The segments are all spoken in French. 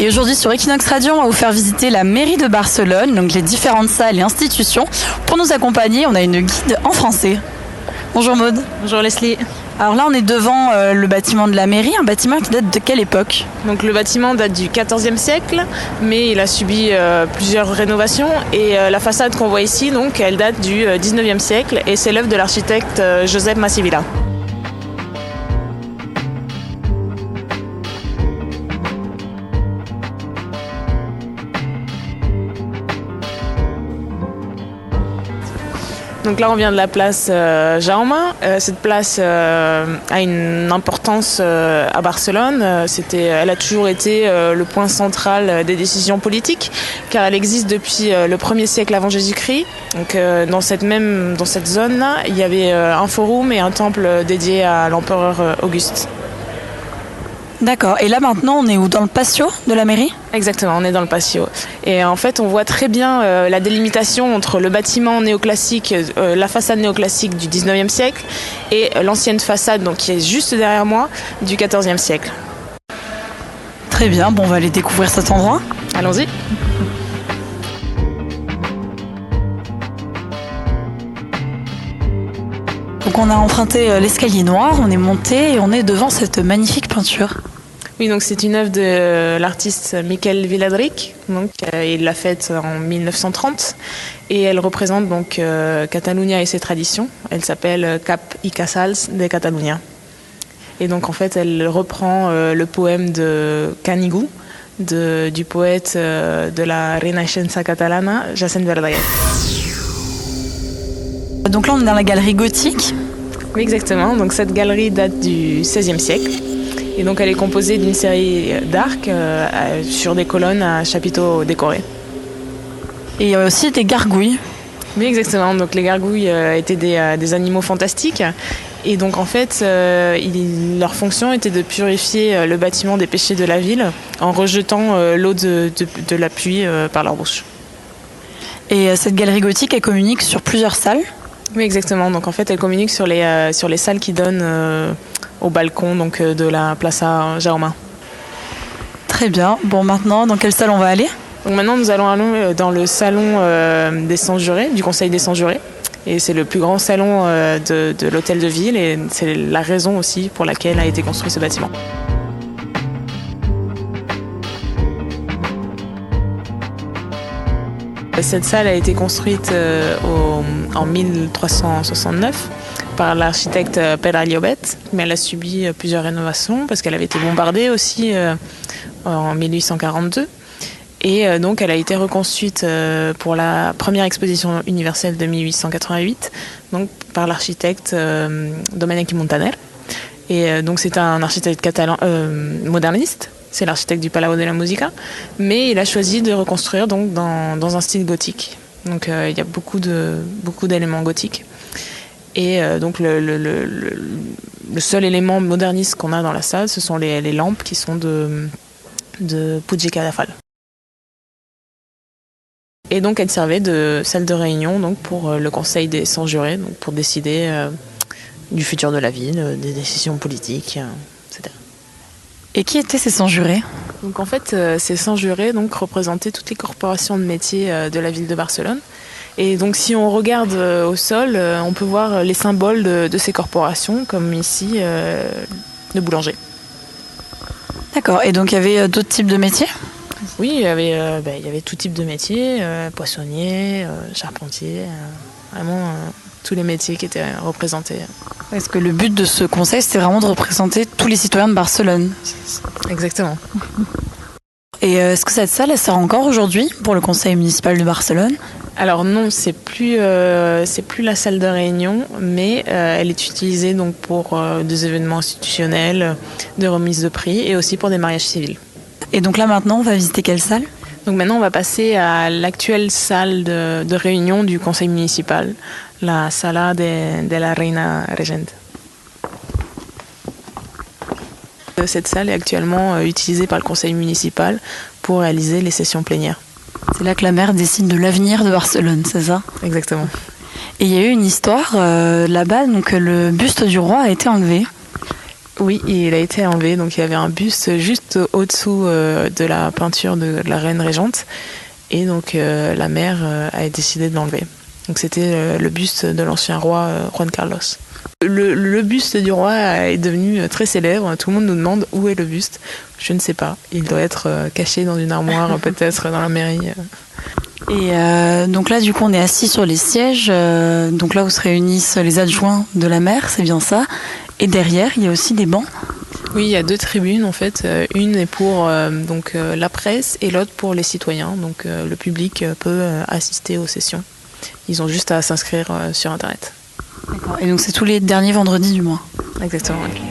Et aujourd'hui sur Equinox Radio, on va vous faire visiter la mairie de Barcelone, donc les différentes salles et institutions. Pour nous accompagner, on a une guide en français. Bonjour Maud. Bonjour Leslie. Alors là, on est devant le bâtiment de la mairie, un bâtiment qui date de quelle époque ? Donc le bâtiment date du XIVe siècle, mais il a subi plusieurs rénovations. Et la façade qu'on voit ici, donc, elle date du XIXe siècle et c'est l'œuvre de l'architecte Josep Massivilla. Donc là, on vient de la place Jaume. Cette place a une importance à Barcelone. Elle a toujours été le point central des décisions politiques, car elle existe depuis le 1er siècle avant Jésus-Christ. Donc dans cette zone-là, il y avait un forum et un temple dédié à l'empereur Auguste. D'accord. Et là maintenant, on est où ? Dans le patio de la mairie ? Exactement, on est dans le patio. Et en fait, on voit très bien la délimitation entre le bâtiment néoclassique, la façade néoclassique du 19e siècle et l'ancienne façade, donc, qui est juste derrière moi, du 14e siècle. Très bien, bon, on va aller découvrir cet endroit. Allons-y. Donc on a emprunté l'escalier noir, on est monté et on est devant cette magnifique peinture. Oui, donc c'est une œuvre de l'artiste Miquel Viladric. Donc il l'a faite en 1930 et elle représente donc Catalunya et ses traditions. Elle s'appelle Cap i Casals de Catalunya. Et donc en fait, elle reprend le poème de Canigou, du poète de la Renaixença catalana, Jacint Verdaguer. Donc là, on est dans la galerie gothique. Oui, exactement. Donc cette galerie date du XVIe siècle. Et donc elle est composée d'une série d'arcs sur des colonnes à chapiteaux décorés. Et il y a aussi des gargouilles. Oui, exactement. Donc les gargouilles étaient des animaux fantastiques. Et donc en fait, leur fonction était de purifier le bâtiment des péchés de la ville en rejetant l'eau de la pluie par leur bouche. Et cette galerie gothique, elle communique sur plusieurs salles. Oui, exactement. Donc en fait, elle communique sur les salles qui donnent au balcon donc, de la Plaça Jaume. Très bien. Bon, maintenant, dans quelle salle on va aller ? Donc maintenant, nous allons aller dans le salon des Cent-Jurés, du Conseil des Cent-Jurés. Et c'est le plus grand salon de l'hôtel de ville et c'est la raison aussi pour laquelle a été construit ce bâtiment. Cette salle a été construite en 1369 par l'architecte Pere Llobet, mais elle a subi plusieurs rénovations parce qu'elle avait été bombardée aussi en 1842. Et donc elle a été reconstruite pour la première exposition universelle de 1888 donc, par l'architecte Domènech i Montaner. Et donc c'est un architecte catalan moderniste. C'est l'architecte du Palau de la Música, mais il a choisi de reconstruire donc dans un style gothique. Donc il y a beaucoup d'éléments gothiques. Et donc le seul élément moderniste qu'on a dans la salle, ce sont les lampes qui sont de Puig i Cadafal. Et donc elle servait de salle de réunion donc pour le Conseil des Cent-Jurés, donc pour décider du futur de la ville, des décisions politiques, etc. Et qui étaient ces Cent-Jurés ? Donc en fait, ces Cent-Jurés donc, représentaient toutes les corporations de métiers de la ville de Barcelone. Et donc si on regarde au sol, on peut voir les symboles de ces corporations, comme ici le boulanger. D'accord, et donc il y avait d'autres types de métiers ? Oui, il y avait tout type de métiers, poissonnier, charpentier, vraiment tous les métiers qui étaient représentés. Est-ce que le but de ce conseil, c'était vraiment de représenter tous les citoyens de Barcelone ? Exactement. Et est-ce que cette salle, elle sert encore aujourd'hui pour le conseil municipal de Barcelone ? Alors non, c'est plus la salle de réunion, mais elle est utilisée donc pour des événements institutionnels, de remise de prix et aussi pour des mariages civils. Et donc là maintenant, on va visiter quelle salle ? Donc maintenant, on va passer à l'actuelle salle de réunion du conseil municipal, la Sala de la Reina Regent. Cette salle est actuellement utilisée par le conseil municipal pour réaliser les sessions plénières. C'est là que la maire décide de l'avenir de Barcelone, c'est ça ? Exactement. Et il y a eu une histoire là-bas, donc le buste du roi a été enlevé. Oui, il a été enlevé. Donc il y avait un buste juste au-dessous de la peinture de la reine régente. Et donc la mère a décidé de l'enlever. Donc c'était le buste de l'ancien roi Juan Carlos. Le buste du roi est devenu très célèbre. Tout le monde nous demande où est le buste. Je ne sais pas. Il doit être caché dans une armoire, peut-être dans la mairie. Et donc là, du coup, on est assis sur les sièges. Donc là où se réunissent les adjoints de la mère, c'est bien ça. Et derrière, il y a aussi des bancs. Oui, il y a 2 tribunes en fait. Une est pour la presse et l'autre pour les citoyens. Donc le public peut assister aux sessions. Ils ont juste à s'inscrire sur Internet. D'accord. Et donc c'est tous les derniers vendredis du mois. Exactement, oui.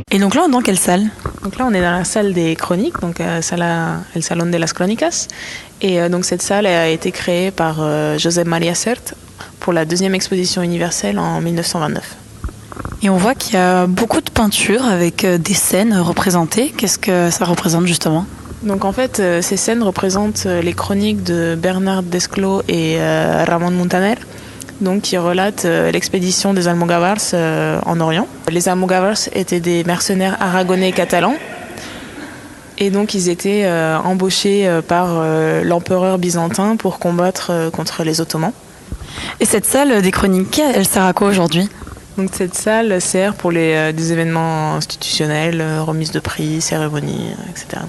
Et donc là, on est dans quelle salle ? Donc là, on est dans la salle des chroniques, donc El Salón de las Crónicas. Et donc cette salle a été créée par Josep Maria Sert pour la 2e exposition universelle en 1929. Et on voit qu'il y a beaucoup de peintures avec des scènes représentées. Qu'est-ce que ça représente justement ? Donc en fait, ces scènes représentent les chroniques de Bernard Desclaux et Ramon Muntaner, donc qui relatent l'expédition des Almogavars en Orient. Les Almogavars étaient des mercenaires aragonais catalans, et donc ils étaient embauchés par l'empereur byzantin pour combattre contre les Ottomans. Et cette salle des chroniques, elle sert à quoi aujourd'hui ? Donc cette salle sert pour des événements institutionnels, remise de prix, cérémonies, etc.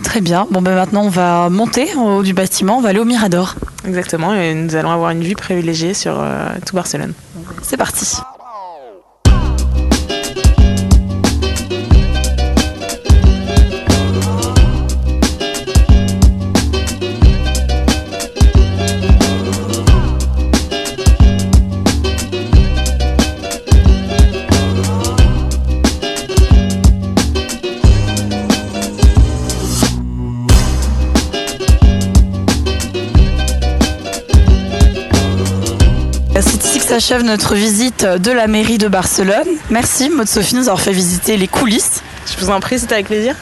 Très bien. Bon, ben maintenant, on va monter en haut du bâtiment, on va aller au Mirador. Exactement, et nous allons avoir une vue privilégiée sur tout Barcelone. C'est parti. C'est ici que s'achève notre visite de la mairie de Barcelone. Merci Maud Sophie de nous avoir fait visiter les coulisses. Je vous en prie, c'était avec plaisir.